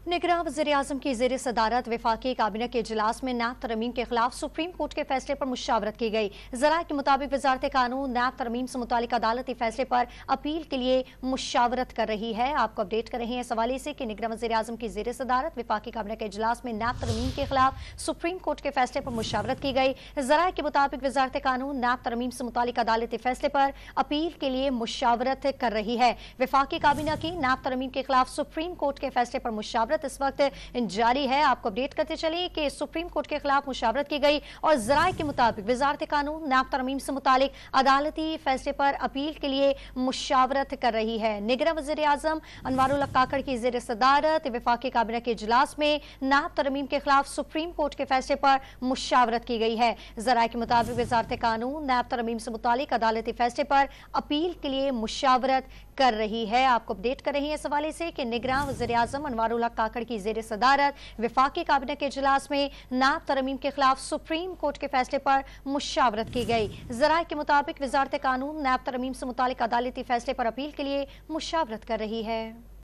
निगरान वज़ीर-ए-आज़म की ज़ेर सदारत वफाकी काबीना के इजलास में नैब तरमीम के खिलाफ सुप्रीम कोर्ट के फैसले पर मुशावरत की गई। ज़राए के मुताबिक वज़ारत कानून नैब तरमीम से मुतालिक अदालती फैसले पर अपील के लिए मुशावरत कर रही है। आपको अपडेट कर रहे हैं इस हवाले से कि निगरान वज़ीर-ए-आज़म की ज़ेर सदारत वफाकी काबीना के इजलास में नैब तरमीम के खिलाफ सुप्रीम कोर्ट के फैसले पर मुशावरत की गई। ज़राए के मुताबिक वज़ारत कानून नैब तरमीम से मुतालिक अदालती फैसले पर अपील के लिए मुशावरत कर रही है। वफाकी काबीना की नैब तरमीम के खिलाफ सुप्रीम कोर्ट के फैसले पर मुशावरत इस वक्त जारी है। आपको अपडेट करते चलिए कि सुप्रीम कोर्ट के खिलाफ मुशावरत की गई और ज़राए के मुताबिक वज़ारत कानून नैब तरमीम से मुतालिक अदालती फैसले पर अपील के लिए मुशावरत कर रही है। निगरान वज़ीर-ए-आज़म अनवारुल हक काकड़ की ज़ेर सदारत वफाकी काबीना के इजलास में नैब तरमीम के खिलाफ सुप्रीम कोर्ट के फैसले पर मुशावरत की गई है। ज़राए के मुताबिक वज़ारत कानून नैब तरमीम से मुतालिक अदालती फैसले पर अपील के लिए मुशावरत कर रही है। आपको अपडेट कर रही है इस हवाले से कि निगरान वज़ीर-ए-आज़म अनवारुल हक काकड़ की ज़ेर सदारत वफाकी काबीना के इजलास में नैब तरमीम के खिलाफ सुप्रीम कोर्ट के फैसले पर मुशावरत की गई। ज़राए के मुताबिक वज़ारत कानून नैब तरमीम से मुतालिक अदालती फैसले पर अपील के लिए मुशावरत कर रही है।